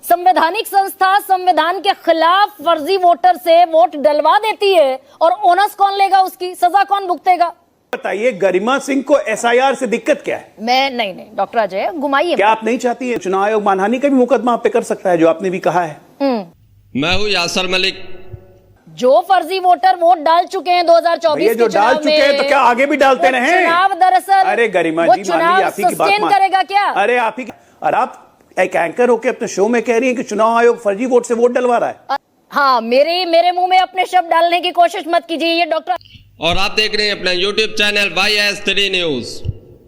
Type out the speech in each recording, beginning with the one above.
संवैधानिक संस्था संविधान के खिलाफ फर्जी वोटर से वोट डलवा देती है और ओनस कौन लेगा, उसकी सजा कौन भुगतेगा? बताइए, गरिमा सिंह को एसआईआर से दिक्कत क्या है? मैं नहीं डॉक्टर अजय घुमाइए। क्या आप नहीं चाहती है चुनाव आयोग मानहानि का भी मुकदमा आप पे कर सकता है, जो आपने भी कहा है? मैं हूं यासर मलिक। जो फर्जी वोटर वोट डाल चुके हैं 2024 जो डाल चुके हैं तो क्या आगे भी डालते रहे? चुनाव दरअसल, अरे गरिमा जी, चुनाव आप ही की बात करेगा क्या? अरे आप ही, और आप एक एंकर होकर अपने शो में कह रही हैं कि चुनाव आयोग फर्जी वोट से वोट डलवा रहा है। हाँ, मेरे मुंह में अपने शब्द डालने की कोशिश मत कीजिए। ये डॉक्टर, और आप देख रहे हैं अपना YouTube चैनल YS3 न्यूज।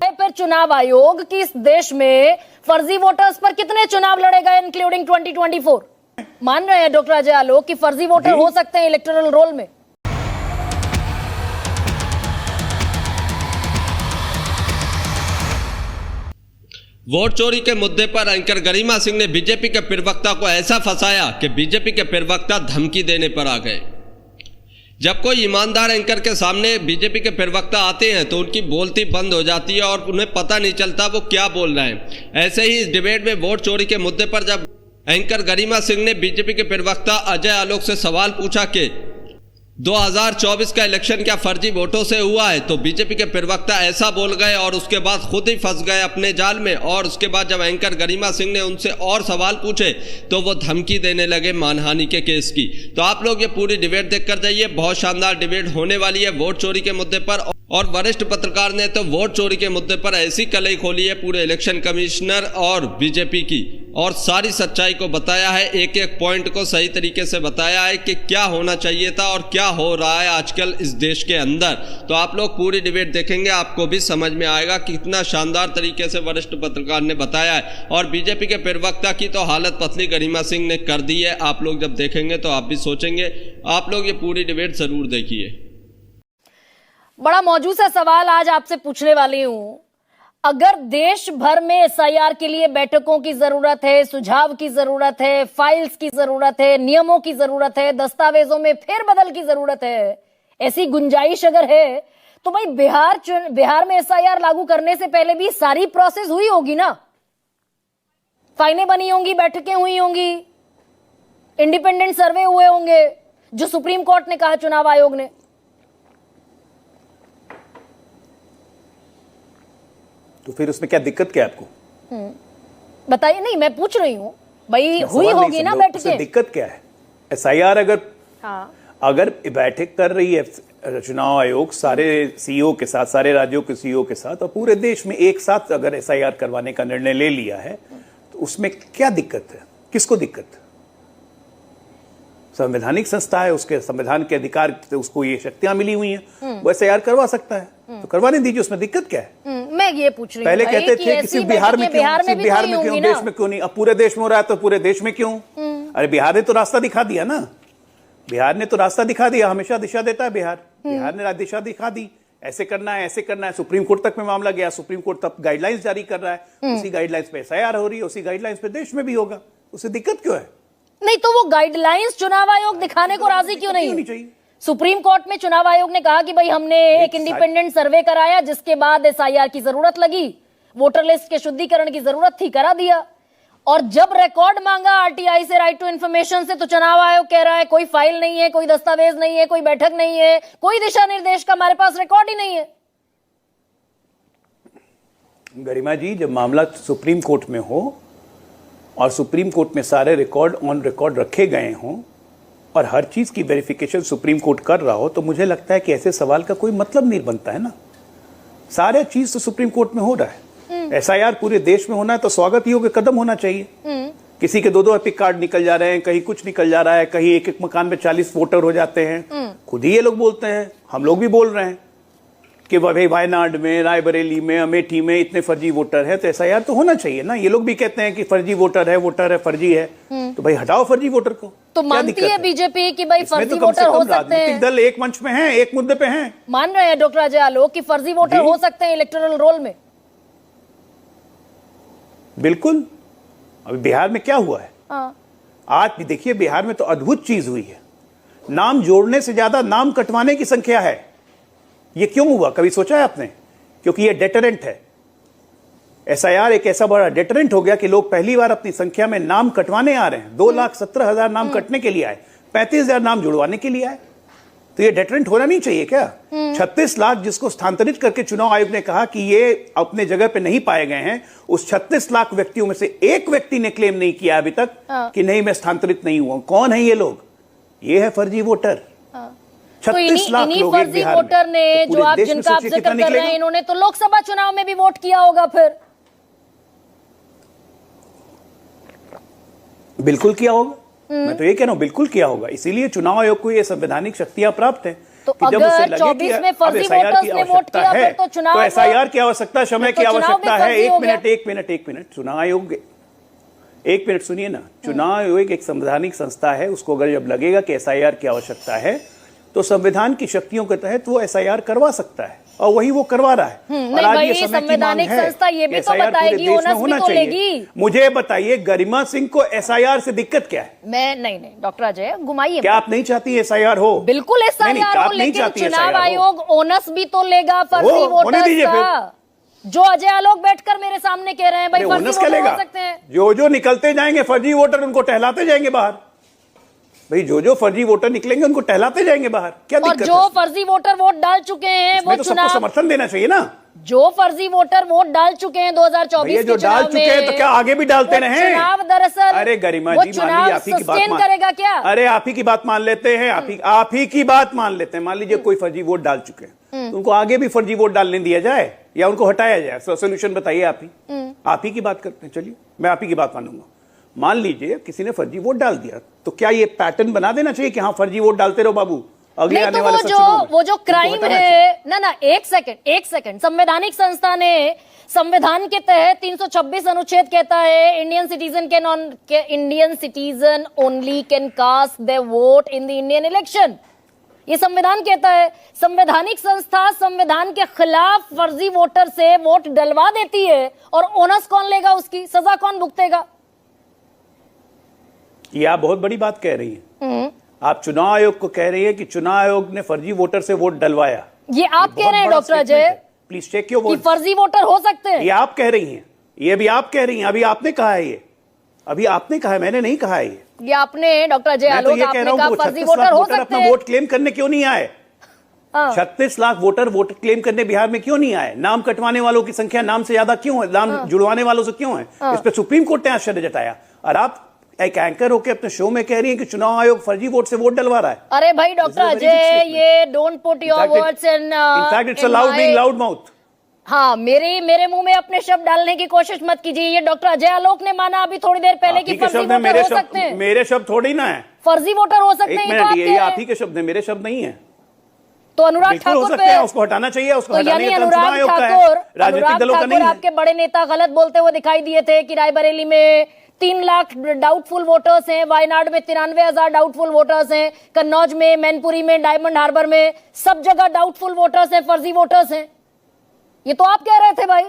फिर चुनाव आयोग की इस देश में फर्जी वोटर्स पर कितने चुनाव लड़ेगा, इंक्लूडिंग 2024? मान रहे हैं डॉक्टर अजय आलोक कि फर्जी वोटर हो सकते हैं इलेक्टोरल रोल में? वोट चोरी के मुद्दे पर एंकर गरिमा सिंह ने बीजेपी के प्रवक्ता को ऐसा फंसाया कि बीजेपी के प्रवक्ता धमकी देने पर आ गए। जब कोई ईमानदार एंकर के सामने बीजेपी के प्रवक्ता आते हैं तो उनकी बोलती बंद हो जाती है और उन्हें पता नहीं चलता वो क्या बोल रहे हैं। ऐसे ही इस डिबेट में वोट चोरी के मुद्दे पर जब एंकर गरिमा सिंह ने बीजेपी के प्रवक्ता अजय आलोक से सवाल पूछा कि 2024 का इलेक्शन क्या फर्जी वोटों से हुआ है, तो बीजेपी के प्रवक्ता ऐसा बोल गए और उसके बाद खुद ही फंस गए अपने जाल में। और उसके बाद जब एंकर गरिमा सिंह ने उनसे और सवाल पूछे तो वो धमकी देने लगे मानहानि के केस की। तो आप लोग ये पूरी डिबेट देख कर जाइए, बहुत शानदार डिबेट होने वाली है वोट चोरी के मुद्दे पर। और वरिष्ठ पत्रकार ने तो वोट चोरी के मुद्दे पर ऐसी कलई खोली है पूरे इलेक्शन कमिश्नर और बीजेपी की, और सारी सच्चाई को बताया है, एक एक पॉइंट को सही तरीके से बताया है कि क्या होना चाहिए था और क्या हो रहा है आजकल इस देश के अंदर। तो आप लोग पूरी डिबेट देखेंगे, आपको भी समझ में आएगा कि कितना शानदार तरीके से वरिष्ठ पत्रकार ने बताया है। और बीजेपी के प्रवक्ता की तो हालत पतली गरिमा सिंह ने कर दी है। आप लोग जब देखेंगे तो आप भी सोचेंगे। आप लोग ये पूरी डिबेट जरूर देखिए। बड़ा मौजूद सा सवाल आज आपसे पूछने वाली हूं। अगर देश भर में एसआईआर के लिए बैठकों की जरूरत है, सुझाव की जरूरत है, फाइल्स की जरूरत है, नियमों की जरूरत है, दस्तावेजों में फेरबदल की जरूरत है, ऐसी गुंजाइश अगर है तो भाई बिहार में एसआईआर लागू करने से पहले भी सारी प्रोसेस हुई होगी ना? फाइलें बनी होंगी, बैठकें हुई होंगी, इंडिपेंडेंट सर्वे हुए होंगे, जो सुप्रीम कोर्ट ने कहा चुनाव आयोग ने। तो फिर उसमें क्या दिक्कत क्या है आपको? बताइए। नहीं, मैं पूछ रही हूं भाई, हुई होगी ना बैठकें? दिक्कत क्या है? एसआईआर अगर बैठक कर रही है चुनाव आयोग सारे सीईओ के साथ, सारे राज्यों के सीईओ के साथ, और पूरे देश में एक साथ अगर एसआईआर करवाने का निर्णय ले लिया है तो उसमें क्या दिक्कत है? किसको दिक्कत है? संवैधानिक संस्था है, उसके संविधान के अधिकार, उसको ये शक्तियां मिली हुई हैं, वो एसआईआर करवा सकता है, तो करवाने दीजिए, उसमें दिक्कत क्या है? मैं ये पूछ रही हूं, पहले कहते थे कि सिर्फ बिहार में क्यों, देश में क्यों नहीं? अब पूरे देश में हो रहा है तो पूरे देश में क्यों? अरे बिहार ने तो रास्ता दिखा दिया ना, बिहार ने तो रास्ता दिखा दिया। हमेशा दिशा देता है बिहार ने दिशा दिखा दी, ऐसे करना है, ऐसे करना है। सुप्रीम कोर्ट तक में मामला गया, सुप्रीम कोर्ट तब गाइडलाइंस जारी कर रहा है, उसी गाइडलाइंस पे एसआईआर हो रही है, उसी गाइडलाइंस पे देश में भी होगा। उससे दिक्कत क्यों है? नहीं तो वो गाइडलाइंस चुनाव आयोग दिखाने को राजी क्यों नहीं चाहिए? सुप्रीम कोर्ट में चुनाव आयोग ने कहा कि भाई हमने एक इंडिपेंडेंट सर्वे कराया, जिसके बाद एसआईआर की जरूरत लगी, वोटर लिस्ट के शुद्धिकरण की जरूरत थी, करा दिया। और जब रिकॉर्ड मांगा आरटीआई से, राइट टू इंफॉर्मेशन से, तो चुनाव आयोग कह रहा है कोई फाइल नहीं है, कोई दस्तावेज नहीं है, कोई बैठक नहीं है, कोई दिशा निर्देश का हमारे पास रिकॉर्ड ही नहीं है। गरिमा जी, जब मामला सुप्रीम कोर्ट में हो और सुप्रीम कोर्ट में सारे रिकॉर्ड ऑन रिकॉर्ड रखे गए हों और हर चीज की वेरिफिकेशन सुप्रीम कोर्ट कर रहा हो, तो मुझे लगता है कि ऐसे सवाल का कोई मतलब नहीं बनता है ना। सारे चीज तो सुप्रीम कोर्ट में हो रहा है, एसआईआर पूरे देश में होना है, तो स्वागत योग्य कदम होना चाहिए। किसी के 2-2 एपिक कार्ड निकल जा रहे हैं, कहीं कुछ निकल जा रहा है, कहीं एक एक मकान में 40 वोटर हो जाते हैं। खुद ही ये लोग बोलते हैं, हम लोग भी बोल रहे हैं कि भाई वायनाड में, रायबरेली में, अमेठी में इतने फर्जी वोटर है, तो एसआईआर तो होना चाहिए ना। ये लोग भी कहते हैं कि फर्जी वोटर है, फर्जी है, तो भाई हटाओ फर्जी वोटर को। तो मानती है बीजेपी कि भाई फर्जी वोटर हो सकते हैं? राजनीतिक दल एक मंच में हैं, एक मुद्दे पे हैं। मान रहे हैं डॉक्टर अजय आलोक कि फर्जी वोटर हो सकते हैं इलेक्टोरल रोल में? बिल्कुल। अभी बिहार में क्या हुआ है? आज भी देखिए, बिहार में तो अद्भुत चीज हुई है, नाम जोड़ने से ज्यादा नाम कटवाने की संख्या है। ये क्यों हुआ, कभी सोचा है आपने? क्योंकि ये डेटरेंट है। एसआईआर एक ऐसा बड़ा डेटरेंट हो गया कि लोग पहली बार अपनी संख्या में नाम कटवाने आ रहे हैं। 2,17,000 नाम कटने के लिए आए, 35,000 नाम जुड़वाने के लिए आए। तो ये डेटरेंट होना नहीं चाहिए क्या? 36 लाख जिसको स्थानांतरित करके चुनाव आयोग ने कहा कि ये अपने जगह पे नहीं पाए गए हैं, उस 36 लाख व्यक्तियों में से एक व्यक्ति ने क्लेम नहीं किया अभी तक कि नहीं मैं स्थानांतरित नहीं हुआ। कौन है ये लोग? ये है फर्जी वोटर। 36 लाख लोग एक फर्जी बिहार वोटर में। ने तो पूरे जो आप देश में जिनका आप सोचिए जिक्र कितना कर रहे निकलेगा? हैं, इन्होंने तो लोकसभा चुनाव में भी वोट किया होगा फिर। बिल्कुल किया होगा। मैं तो ये कह रहा हूं बिल्कुल किया होगा। इसीलिए चुनाव आयोग को ये संवैधानिक शक्तियां प्राप्त है तो कि जब अगर उसे लगे 24 में कि फर्जी अब SIR वोटर्स की ने वोट आवश्यकता किया, है, फिर तो चुनाव तो SIR की आवश्यकता, समय की तो चुनाव भी आवश्यकता है। फर्जी हो गया। एक मिनट चुनाव आयोग, एक मिनट सुनिए ना। चुनाव आयोग एक संवैधानिक संस्था है। उसको अगर जब लगेगा कि SIR की आवश्यकता है तो संविधान की शक्तियों के तहत वो SIR करवा सकता है, और वही वो करवा रहा है। और आज ये समय की मांग संवैधानिक है संस्था ये भी कि तो SIR पूरे बताएगी, देश में ओनस भी होना तो चाहिए। लेगी। मुझे बताइए गरिमा सिंह को SIR से दिक्कत क्या है? मैं नहीं डॉक्टर अजय घुमाइए। क्या आप नहीं चाहती SIR हो? बिल्कुल नहीं, नहीं, SIR हो, आप नहीं लेकिन चाहती चुनाव SIR हो। आयोग ओनस भी तो लेगा फर्जी होने वोटर्स दीजिए का। जो अजय आलोक बैठकर मेरे सामने कह रहे हैं भाई अरे फर्जी ओनस वोटर क्या हो लेगा? सकते हैं। जो निकलते जाएंगे फर्जी वोटर उनको टहलाते जाएंगे बाहर। भाई जो फर्जी वोटर निकलेंगे उनको टहलाते जाएंगे बाहर। क्या और दिक्कत है? जो फर्जी वोटर वोट डाल चुके हैं इसमें वो तो सबको चुनाव, समर्थन देना चाहिए ना। जो फर्जी वोटर वोट डाल चुके हैं 2024 भैया के जो डाल चुनाव चुके हैं में, तो क्या आगे भी डालते वो रहें? चुनाव दरअसल अरे गरिमा वो जी, मान चुनाव लीजिए आप ही की बात सस्टेन करेगा क्या? अरे आप ही की बात मान लेते हैं, आप ही की बात मान लेते हैं। मान लीजिए कोई फर्जी वोट डाल चुके हैं तो उनको आगे भी फर्जी वोट डालने दिया जाए या उनको हटाया जाए? सोल्यूशन बताइए आप ही की बात करते हैं। चलिए मैं आप ही की बात मानूंगा। मान लीजिए किसी ने फर्जी वोट डाल दिया, तो क्या ये पैटर्न बना देना चाहिए कि हाँ फर्जी वोट डालते रहो बाबू, अगले नहीं आने तो वाले सब चुनाव में? वो जो उनको क्राइम हटाना है चाहिए। ना, एक सेकंड संवैधानिक संस्था ने संविधान के तहत 326 अनुच्छेद कहता है Indian citizen only can cast their vote in the Indian election. ये संविधान कहता है। संवैधानिक संस्था संविधान के खिलाफ फर्जी वोटर से वोट डलवा देती है, और ओनस कौन लेगा? उसकी सजा कौन भुगतेगा? ये आप बहुत बड़ी बात कह रही हैं। आप चुनाव आयोग को कह रही है कि चुनाव आयोग ने फर्जी वोटर से वोट डलवाया। ये आप कह रहे हैं doctor Ajay please check your key words. फर्जी वोटर हो सकते हैं? ये आप कह रही हैं, ये भी आप कह रही हैं। अभी आपने कहा है, ये अभी आपने कहा है, मैंने नहीं कहा है। ये आपने डॉक्टर अजय मैं तो आलोक ये कह आपने रहा हूं कहा कि वो फर्जी 36 वोटर लाख हो वोटर सकते अपना हैं। वोट क्लेम करने क्यों नहीं आए? हाँ। 36 लाख वोटर वोट क्लेम करने बिहार में क्यों नहीं आए? नाम कटवाने वालों की संख्या नाम से ज्यादा क्यों है? नाम जुड़वाने वालों से क्यों है? इस पे सुप्रीम कोर्ट ने आश्चर्य जताया, और आप एक एंकर होकर अपने शो में कह रही हैं कि चुनाव आयोग फर्जी वोट से वोट डलवा रहा है। अरे भाई डॉक्टर अजय, ये don't put your words in in fact it's allowed being loud mouth. हाँ, मेरे मुंह में अपने शब्द डालने की कोशिश मत कीजिए। ये डॉक्टर अजय आलोक ने माना अभी थोड़ी देर पहले कि फर्जी वोटर हो सकते हैं। मेरे शब्द थोड़ी ना है, फर्जी वोटर हो सकते हैं, एक ये तो आप मिनट, कह ये रहे आप हैं। ही के शब्द हैं, मेरे शब्द नहीं है। तो अनुराग बिल्कुल हो ठाकुर सकते हैं, पे उसको हटाना चाहिए, उसको तो हटाने यानी का काम चुनाव अनुराग आयोग का है, ठाकुर राजनीतिक दलों का नहीं है। आपके बड़े नेता गलत बोलते हुए दिखाई दिए थे कि रायबरेली में 3 लाख डाउटफुल वोटर्स हैं, वायनाड में 93,000 डाउटफुल वोटर्स हैं, कन्नौज में, मैनपुरी में, डायमंड हार्बर में, सब जगह डाउटफुल वोटर्स हैं, फर्जी वोटर्स हैं। ये तो आप कह रहे थे भाई।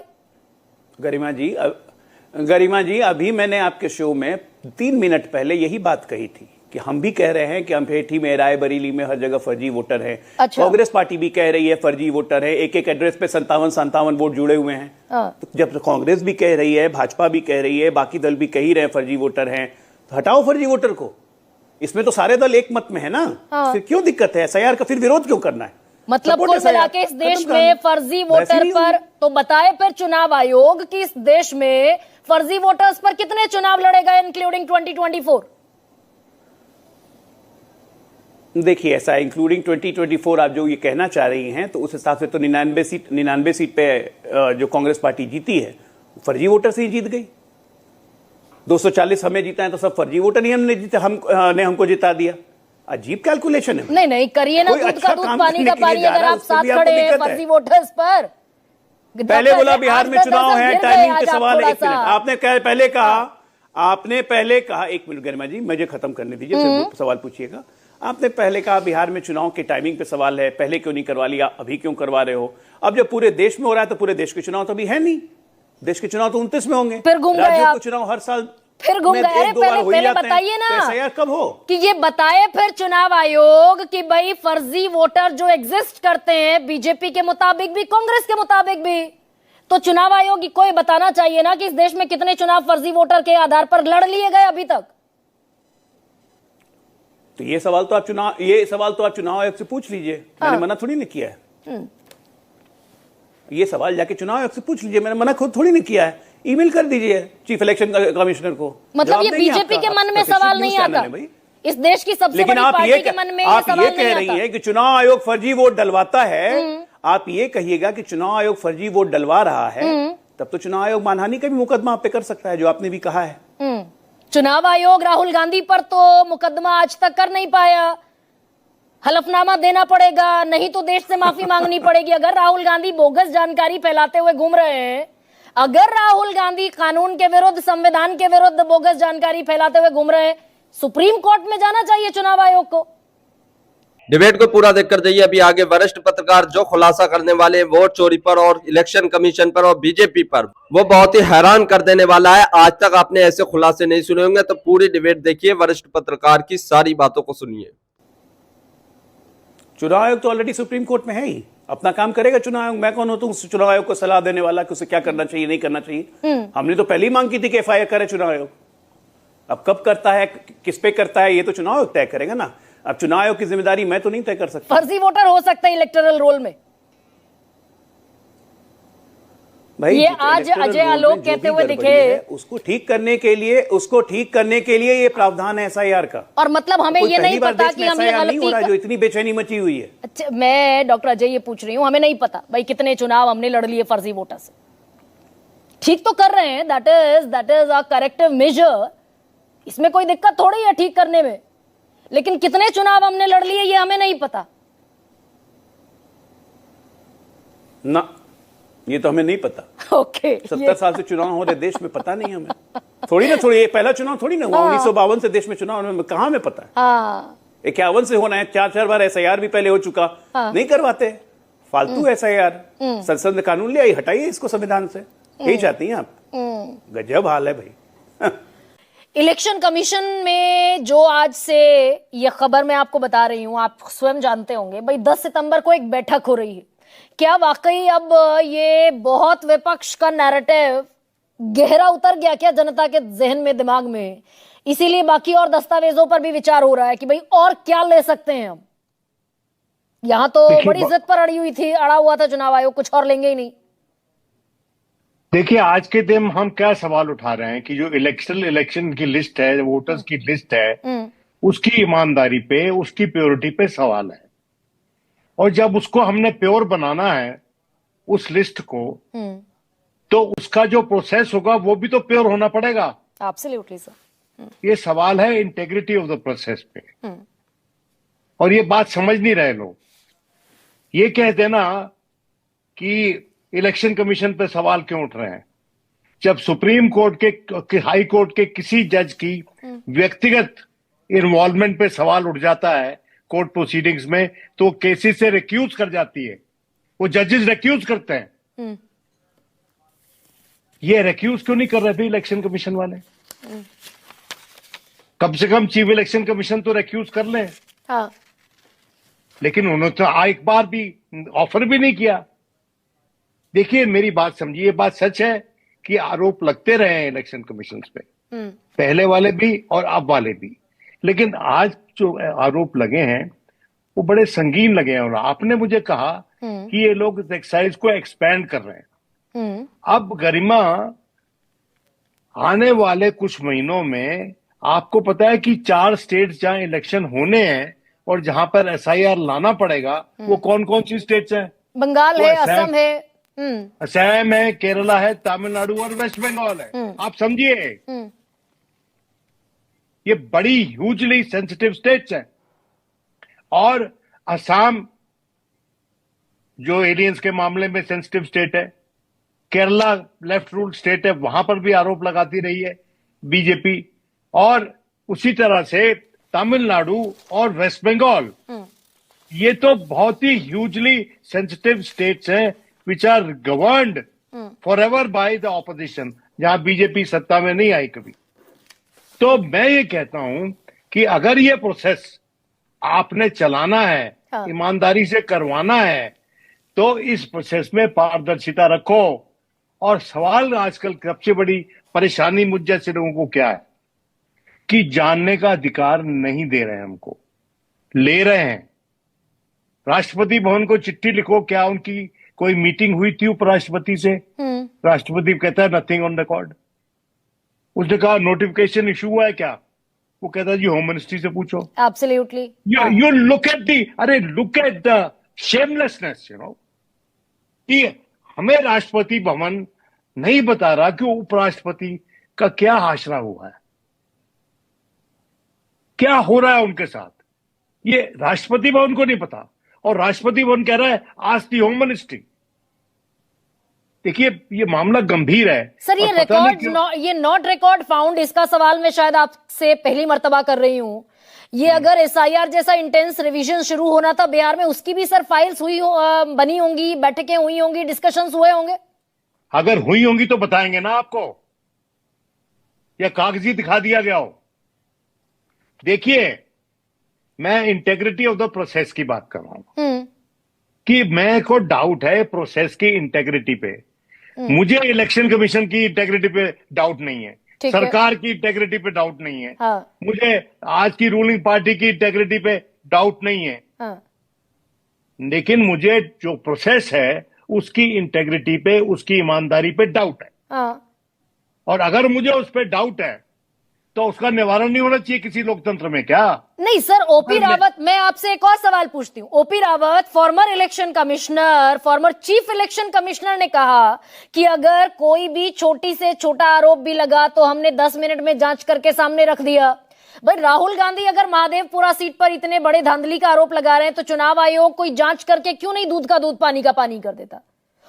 गरिमा जी अभी मैंने आपके शो में 3 मिनट पहले यही बात कही थी कि हम भी कह रहे हैं कि अमेठी में, रायबरेली में हर जगह फर्जी वोटर है। अच्छा। कांग्रेस पार्टी भी कह रही है फर्जी वोटर है, एक एक एड्रेस पे 57 वोट जुड़े हुए हैं। तो जब कांग्रेस भी कह रही है, भाजपा भी कह रही है, बाकी दल भी कह ही रहे हैं फर्जी वोटर हैं, तो हटाओ फर्जी वोटर को। इसमें तो सारे दल एक मत में है ना। फिर क्यों दिक्कत है? SIR का फिर विरोध क्यों करना है? मतलब कुल मिला के इस देश में फर्जी वोटर पर तो बताए फिर चुनाव आयोग कि इस देश में फर्जी वोटर्स पर कितने चुनाव लड़ेगा इंक्लूडिंग 2024? देखिए ऐसा है, इंक्लूडिंग 2024 आप जो ये कहना चाह रही हैं, तो उस हिसाब से तो 99 सीट पे जो कांग्रेस पार्टी जीती है फर्जी वोटर से ही जीत गई। 240 हमें जीता है तो सब फर्जी वोटर ही हमने जीता, हमको जिता दिया। अजीब कैलकुलेशन है। नहीं करिए ना, दूध का दूध पानी का पानी। अगर आप साथ खड़े हैं फर्जी वोटर्स पर, पहले बोला बिहार में चुनाव है, टाइमिंग के सवाल है। एक मिनट, आपने पहले कहा, एक मिनट गरिमा जी मुझे खत्म करने दीजिए, फिर सवाल पूछिएगा। आपने पहले कहा बिहार में चुनाव के टाइमिंग पे सवाल है, पहले क्यों नहीं करवा लिया, अभी क्यों करवा रहे हो? अब जब पूरे देश में हो रहा है तो पूरे देश के चुनाव तो अभी है नहीं। देश के चुनाव तो 29 में होंगे। फिर घूम गए राज्यों आप। के चुनाव हर साल फिर घूम गए। अरे पहले बताइए ना तो SIR कब हो कि ये बताए फिर चुनाव आयोग कि भाई फर्जी वोटर जो एग्जिस्ट करते हैं बीजेपी के मुताबिक भी, कांग्रेस के मुताबिक भी, तो चुनाव आयोग को ये बताना चाहिए ना कि इस देश में कितने चुनाव फर्जी वोटर के आधार पर लड़ लिए गए अभी तक। तो ये सवाल तो आप चुनाव आयोग से पूछ लीजिए। मैंने मना थोड़ी नहीं किया है। ये सवाल जाके चुनाव आयोग से पूछ लीजिए। मैंने मना खुद थोड़ी नहीं किया है। ईमेल कर दीजिए चीफ इलेक्शन कमिश्नर को। मतलब ये बीजेपी के मन में सवाल नहीं आता, इस देश की सबसे बड़ी पार्टी के मन में ये सवाल नहीं आता। आप ये कह रही हैं कि चुनाव आयोग फर्जी वोट डलवाता है। आप ये कहिएगा कि चुनाव आयोग फर्जी वोट डलवा रहा है, तब तो चुनाव आयोग मानहानि का भी मुकदमा आप पे कर सकता है, जो आपने भी कहा है। चुनाव आयोग राहुल गांधी पर तो मुकदमा आज तक कर नहीं पाया। हलफनामा देना पड़ेगा, नहीं तो देश से माफी मांगनी पड़ेगी। अगर राहुल गांधी बोगस जानकारी फैलाते हुए घूम रहे हैं, अगर राहुल गांधी कानून के विरुद्ध, संविधान के विरुद्ध बोगस जानकारी फैलाते हुए घूम रहे हैं, सुप्रीम कोर्ट में जाना चाहिए चुनाव आयोग को। डिबेट को पूरा देखकर जाइए अभी आगे। वरिष्ठ पत्रकार जो खुलासा करने वाले वोट चोरी पर और इलेक्शन कमीशन पर और बीजेपी पर, वो बहुत ही हैरान कर देने वाला है। आज तक आपने ऐसे खुलासे नहीं सुने होंगे, तो पूरी डिबेट देखिए, वरिष्ठ पत्रकार की सारी बातों को सुनिए। चुनाव आयोग तो ऑलरेडी सुप्रीम कोर्ट में है ही, अपना काम करेगा चुनाव आयोग। मैं कौन होता हूँ चुनाव आयोग को सलाह देने वाला कि उसे क्या करना चाहिए, नहीं करना चाहिए। हमने तो पहले ही मांग की थी कि एफआईआर करे चुनाव आयोग। अब कब करता है, किस पे करता है, ये तो चुनाव आयोग तय करेगा ना। अब चुनाव आयोग की जिम्मेदारी मैं तो नहीं तय कर सकता। फर्जी वोटर हो सकता है इलेक्टोरल रोल में, भाई ये आज अजय आलोक कहते हुए दिखे। उसको ठीक करने के लिए ये प्रावधान है एसआईआर का। और मतलब हमें ये नहीं पता कि हम ये गलती जो इतनी बेचैनी मची हुई है। अच्छा, मैं डॉक्टर अजय ये पूछ रही हूँ, हमें नहीं पता भाई कितने चुनाव हमने लड़ लिए फर्जी वोटर से। ठीक तो कर रहे हैं, that is a corrective measure, इसमें कोई दिक्कत थोड़ी है ठीक करने में। लेकिन कितने चुनाव हमने लड़ लिए ये हमें नहीं पता ना, ये तो हमें नहीं पता। ओके 70 साल से चुनाव हो रहे देश में, पता नहीं हमें। थोड़ी ये पहला चुनाव थोड़ी ना हुआ। 1952 से देश में चुनाव कहां में पता है। 51 से होना है, 4 बार एसआईआर भी पहले हो चुका। नहीं करवाते, फालतू एसआईआर। संसद ने कानून लिया, हटाइए इसको संविधान से। यही चाहती हैं आप। गजब हाल है भाई। इलेक्शन कमीशन में जो आज से ये खबर मैं आपको बता रही हूं, आप स्वयं जानते होंगे भाई, 10 सितंबर को एक बैठक हो रही है। क्या वाकई अब ये बहुत विपक्ष का नैरेटिव गहरा उतर गया क्या जनता के जहन में, दिमाग में? इसीलिए बाकी और दस्तावेजों पर भी विचार हो रहा है कि भाई और क्या ले सकते हैं हम। यहां तो बड़ी जिद पर अड़ा हुआ था चुनाव आयोग, कुछ और लेंगे ही नहीं। देखिए, आज के दिन हम क्या सवाल उठा रहे हैं कि जो इलेक्शन की लिस्ट है, वोटर्स की लिस्ट है, उसकी ईमानदारी पे, उसकी प्योरिटी पे सवाल है। और जब उसको हमने प्योर बनाना है उस लिस्ट को, तो उसका जो प्रोसेस होगा वो भी तो प्योर होना पड़ेगा। Absolutely sir. ये सवाल है इंटेग्रिटी ऑफ द प्रोसेस पे। और ये बात समझ नहीं रहे लोग। ये कह देना कि इलेक्शन कमीशन पे सवाल क्यों उठ रहे हैं, जब सुप्रीम कोर्ट के हाई कोर्ट के किसी जज की व्यक्तिगत इन्वॉल्वमेंट पे सवाल उठ जाता है कोर्ट प्रोसीडिंग्स में, तो केसेस से रिक्यूज कर जाती है, वो जजेस रिक्यूज करते हैं। ये रिक्यूज क्यों नहीं कर रहे थे इलेक्शन कमीशन वाले? कम से कम चीफ इलेक्शन कमीशन तो रिक्यूज कर ले। हाँ। लेकिन उन्होंने तो एक बार भी ऑफर भी नहीं किया। देखिए, मेरी बात समझिए, ये बात सच है कि आरोप लगते रहे हैं इलेक्शन कमीशन पे, पहले वाले भी और अब वाले भी। लेकिन आज जो आरोप लगे हैं वो बड़े संगीन लगे हैं। और आपने मुझे कहा कि ये लोग इस एक्सरसाइज को एक्सपैंड कर रहे हैं। अब गरिमा, आने वाले कुछ महीनों में आपको पता है कि 4 स्टेट्स जहां इलेक्शन होने हैं और जहां पर एसआईआर लाना पड़ेगा, वो कौन कौन सी स्टेट्स हैं? बंगाल है, असम है, असम है, केरला है, तमिलनाडु और वेस्ट बंगाल है। आप समझिए, ये बड़ी ह्यूजली सेंसिटिव स्टेट्स हैं। और असम जो एलियंस के मामले में सेंसिटिव स्टेट है, केरला लेफ्ट रूल स्टेट है, वहां पर भी आरोप लगाती रही है बीजेपी। और उसी तरह से तमिलनाडु और वेस्ट बंगाल, ये तो बहुत ही ह्यूजली सेंसिटिव स्टेट्स हैं which are governed forever by the opposition, जहां बीजेपी सत्ता में नहीं आई कभी। तो मैं ये कहता हूं कि अगर ये प्रोसेस आपने चलाना है, ईमानदारी से करवाना है, तो इस प्रोसेस में पारदर्शिता रखो। और सवाल आजकल सबसे बड़ी परेशानी मुझ जैसे लोगों को क्या है कि जानने का अधिकार नहीं दे रहे हैं हमको, ले रहे हैं। राष्ट्रपति भवन को चिट्ठी लिखो, क्या उनकी कोई मीटिंग हुई थी उपराष्ट्रपति से? राष्ट्रपति कहता है नथिंग ऑन रिकॉर्ड। उसने कहा नोटिफिकेशन इशू हुआ है क्या? वो कहता है जी होम मिनिस्ट्री से पूछो। Absolutely. You look at the shamelessness, कि हमें राष्ट्रपति भवन नहीं बता रहा कि उपराष्ट्रपति का क्या आशरा हुआ है, क्या हो रहा है उनके साथ, ये राष्ट्रपति भवन को नहीं पता। और राष्ट्रपति भवन कह रहा है आज दी होम मिनिस्ट्री। देखिए ये मामला गंभीर है सर। ये रिकॉर्ड ये नॉट रिकॉर्ड फाउंड, इसका सवाल मैं शायद आपसे पहली मर्तबा कर रही हूं। ये अगर एसआईआर जैसा इंटेंस रिवीजन शुरू होना था बिहार में, उसकी भी सर फाइल्स बनी होंगी, बैठकें हुई होंगी, डिस्कशंस हुए होंगे। अगर हुई होंगी तो बताएंगे ना आपको, या कागजी दिखा दिया गया हो। देखिए मैं इंटेग्रिटी ऑफ द प्रोसेस की बात कर रहा हूं कि मैं को डाउट है प्रोसेस की इंटेग्रिटी पे। मुझे इलेक्शन कमीशन की इंटेग्रिटी पे डाउट नहीं है, सरकार की इंटेग्रिटी पे डाउट नहीं है। हाँ। मुझे आज की रूलिंग पार्टी की इंटेग्रिटी पे डाउट नहीं है। हाँ। लेकिन मुझे जो प्रोसेस है उसकी इंटेग्रिटी पे, उसकी ईमानदारी पे डाउट है। हाँ। और अगर मुझे उस पर डाउट है तो उसका निवारण नहीं होना चाहिए किसी लोकतंत्र में क्या? नहीं सर। ओपी रावत, मैं आपसे एक और सवाल पूछती हूँ। OP Rawat farmer election commissioner, former chief election commissioner ने कहा कि अगर कोई भी छोटी से छोटा आरोप भी लगा तो हमने 10 मिनट में जांच करके सामने रख दिया। भाई राहुल गांधी अगर महादेवपुरा सीट पर इतने बड़े धांधली का आरोप लगा रहे हैं तो चुनाव आयोग कोई जांच करके क्यों नहीं दूध का दूध पानी का पानी कर देता?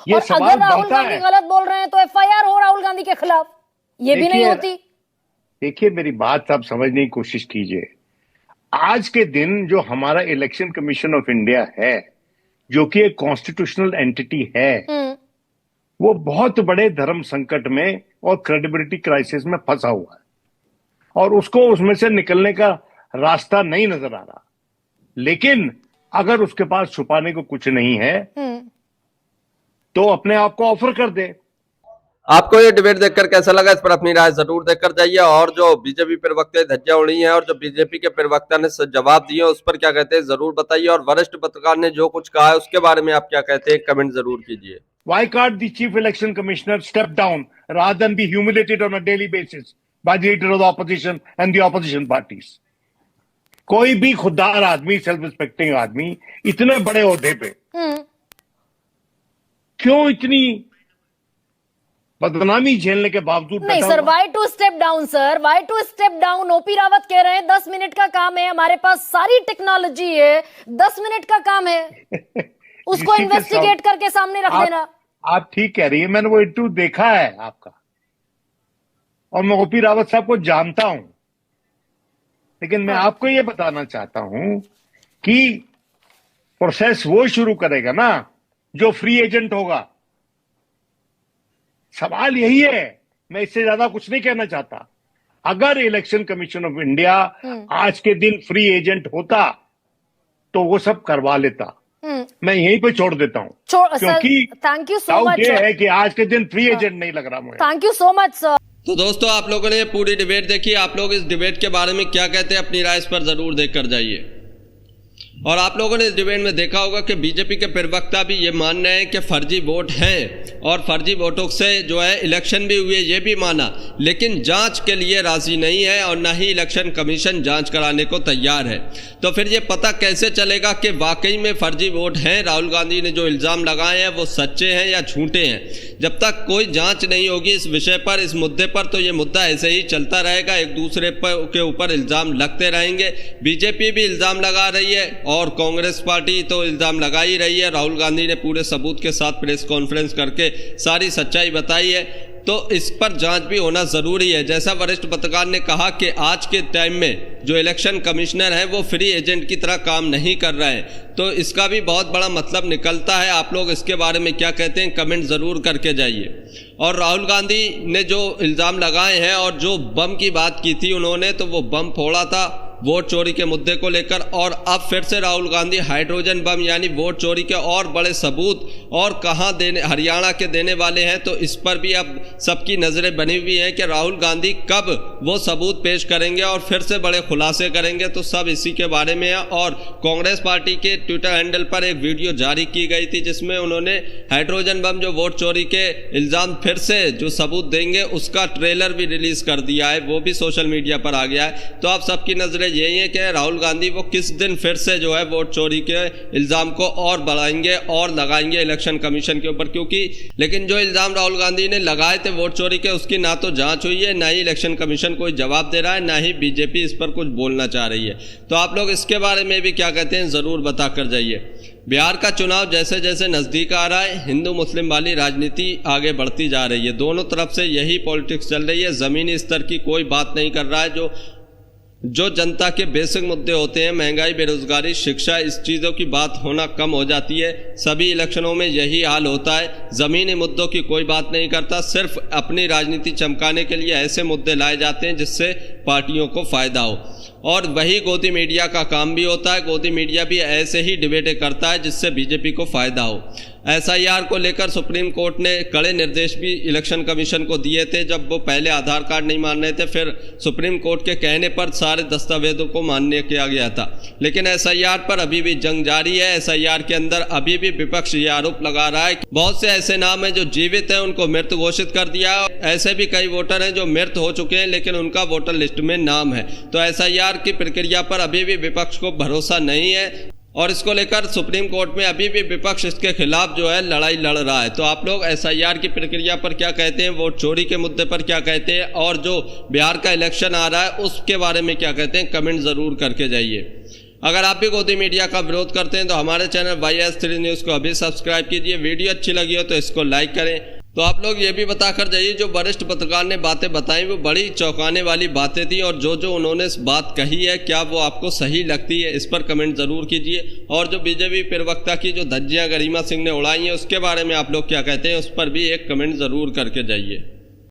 और अगर राहुल गांधी गलत बोल रहे हैं तो एफआईआर हो राहुल गांधी के खिलाफ, ये भी नहीं होती। देखिए मेरी बात आप समझने की कोशिश कीजिए। आज के दिन जो हमारा इलेक्शन कमीशन ऑफ इंडिया है, जो कि एक कॉन्स्टिट्यूशनल एंटिटी है, वो बहुत बड़े धर्म संकट में और क्रेडिबिलिटी क्राइसिस में फंसा हुआ है और उसको उसमें से निकलने का रास्ता नहीं नजर आ रहा। लेकिन अगर उसके पास छुपाने को कुछ नहीं है तो अपने आप को ऑफर कर दे। आपको ये डिबेट देखकर कैसा लगा, इस पर अपनी राय जरूर देकर जाइए। और जो बीजेपी प्रवक्ता धज्जियां उड़ी हैं और जो बीजेपी के प्रवक्ता ने जवाब दिए उस पर क्या कहते हैं जरूर बताइए। और वरिष्ठ पत्रकार ने जो कुछ कहा है उसके बारे में आप क्या कहते हैं कमेंट जरूर कीजिए। Why can't the chief election commissioner step down rather than be humiliated on a daily basis by the leader of the opposition and the opposition parties? कोई भी खुददार आदमी, सेल्फ रिस्पेक्टिंग आदमी इतने बड़े ओहदे पे क्यों इतनी बदनामी झेलने के बावजूद? नहीं sir, why to step down sir, why to step down? OP Rawat कह रहे हैं 10 मिनट का काम है, हमारे पास सारी टेक्नोलॉजी है, 10 मिनट का काम है, उसको इन्वेस्टिगेट करके सामने रख देना। आप ठीक कह रही है, मैंने वो इंटरव्यू देखा है आपका और मैं ओपी रावत साहब को जानता हूं। लेकिन मैं आपको ये बताना चाहता हूं कि प्रोसेस वो शुरू करेगा ना जो फ्री एजेंट होगा। सवाल यही है, मैं इससे ज्यादा कुछ नहीं कहना चाहता। अगर इलेक्शन कमीशन ऑफ इंडिया आज के दिन फ्री एजेंट होता तो वो सब करवा लेता। मैं यहीं पे छोड़ देता हूं क्योंकि थैंक यू सो मच। ये है कि आज के दिन फ्री एजेंट नहीं लग रहा मुझे। Thank you so much sir. तो दोस्तों आप लोगों ने पूरी डिबेट देखी, आप लोग इस डिबेट के बारे में क्या कहते हैं अपनी राय इस पर जरूर देकर जाइए। और आप लोगों ने इस डिबेट में देखा होगा कि बीजेपी के प्रवक्ता भी ये मान रहे हैं कि फर्जी वोट हैं और फर्जी वोटों से जो है इलेक्शन भी हुए, ये भी माना, लेकिन जांच के लिए राजी नहीं है और ना ही इलेक्शन कमीशन जांच कराने को तैयार है। तो फिर ये पता कैसे चलेगा कि वाकई में फर्जी वोट हैं, राहुल गांधी ने जो इल्ज़ाम लगाए हैं वो सच्चे हैं या झूठे हैं? जब तक कोई जांच नहीं होगी इस विषय पर, इस मुद्दे पर, तो ये मुद्दा ऐसे ही चलता रहेगा, एक दूसरे के ऊपर इल्ज़ाम लगते रहेंगे। बीजेपी भी इल्ज़ाम लगा रही है और कांग्रेस पार्टी तो इल्ज़ाम लगा ही रही है। राहुल गांधी ने पूरे सबूत के साथ प्रेस कॉन्फ्रेंस करके सारी सच्चाई बताई है। तो इस पर जांच भी होना ज़रूरी है। जैसा वरिष्ठ पत्रकार ने कहा कि आज के टाइम में जो इलेक्शन कमिश्नर है वो फ्री एजेंट की तरह काम नहीं कर रहे हैं, तो इसका भी बहुत बड़ा मतलब निकलता है। आप लोग इसके बारे में क्या कहते हैं कमेंट ज़रूर करके जाइए। और राहुल गांधी ने जो इल्ज़ाम लगाए हैं और जो बम की बात की थी उन्होंने, तो वो बम फोड़ा था वोट चोरी के मुद्दे को लेकर, और अब फिर से राहुल गांधी हाइड्रोजन बम यानी वोट चोरी के और बड़े सबूत और कहां देने, हरियाणा के देने वाले हैं। तो इस पर भी अब सबकी नजरें बनी हुई हैं कि राहुल गांधी कब वो सबूत पेश करेंगे और फिर से बड़े खुलासे करेंगे। तो सब इसी के बारे में है। और कांग्रेस पार्टी के ट्विटर हैंडल पर एक वीडियो जारी की गई थी जिसमें उन्होंने हाइड्रोजन बम जो वोट चोरी के इल्जाम फिर से जो सबूत देंगे उसका ट्रेलर भी रिलीज कर दिया है, वो भी सोशल मीडिया पर आ गया है। तो आप सबकी नजरें यही है कि राहुल गांधी वो किस दिन फिर से जो है वोट चोरी के इल्जाम को और बढ़ाएंगे और लगाएंगे इलेक्शन कमीशन के ऊपर, क्योंकि लेकिन जो इल्जाम राहुल गांधी ने लगाए थे वोट चोरी के उसकी ना तो जांच हुई है, ना ही इलेक्शन कमीशन कोई जवाब दे रहा है, ना ही बीजेपी इस पर कुछ बोलना चाह रही है। तो आप लोग इसके बारे में भी क्या कहते हैं जरूर बता कर जाइए। बिहार का चुनाव जैसे जैसे नजदीक आ रहा है, हिंदू मुस्लिम वाली राजनीति आगे बढ़ती जा रही है। दोनों तरफ से यही पॉलिटिक्स चल रही है। जमीनी स्तर की कोई बात नहीं कर रहा है। जो जनता के बेसिक मुद्दे होते हैं, महंगाई, बेरोजगारी, शिक्षा, इस चीज़ों की बात होना कम हो जाती है। सभी इलेक्शनों में यही हाल होता है। ज़मीनी मुद्दों की कोई बात नहीं करता, सिर्फ अपनी राजनीति चमकाने के लिए ऐसे मुद्दे लाए जाते हैं जिससे पार्टियों को फ़ायदा हो। और वही गोदी मीडिया का काम भी होता है। गोदी मीडिया भी ऐसे ही डिबेटें करता है जिससे बीजेपी को फ़ायदा हो। एसआईआर को लेकर सुप्रीम कोर्ट ने कड़े निर्देश भी इलेक्शन कमीशन को दिए थे। जब वो पहले आधार कार्ड नहीं मान रहे थे, फिर सुप्रीम कोर्ट के कहने पर सारे दस्तावेजों को मान्य किया गया था। लेकिन एसआईआर पर अभी भी जंग जारी है। एसआईआर के अंदर अभी भी विपक्ष ये आरोप लगा रहा है कि बहुत से ऐसे नाम हैं जो जीवित हैं, उनको मृत घोषित कर दिया है। ऐसे भी कई वोटर हैं जो मृत हो चुके हैं लेकिन उनका वोटर लिस्ट में नाम है। तो एसआईआर की प्रक्रिया पर अभी भी विपक्ष को भरोसा नहीं है और इसको लेकर सुप्रीम कोर्ट में अभी भी विपक्ष इसके खिलाफ जो है लड़ाई लड़ रहा है। तो आप लोग एसआईआर की प्रक्रिया पर क्या कहते हैं, वोट चोरी के मुद्दे पर क्या कहते हैं, और जो बिहार का इलेक्शन आ रहा है उसके बारे में क्या कहते हैं, कमेंट ज़रूर करके जाइए। अगर आप भी गोदी मीडिया का विरोध करते हैं तो हमारे चैनल YS3 न्यूज़ को अभी सब्सक्राइब कीजिए। वीडियो अच्छी लगी हो तो इसको लाइक करें। तो आप लोग ये भी बताकर जाइए, जो वरिष्ठ पत्रकार ने बातें बताई वो बड़ी चौंकाने वाली बातें थी, और जो उन्होंने इस बात कही है क्या वो आपको सही लगती है, इस पर कमेंट ज़रूर कीजिए। और जो बीजेपी प्रवक्ता की जो धज्जियां गरिमा सिंह ने उड़ाई हैं उसके बारे में आप लोग क्या कहते हैं, उस पर भी एक कमेंट ज़रूर करके जाइए।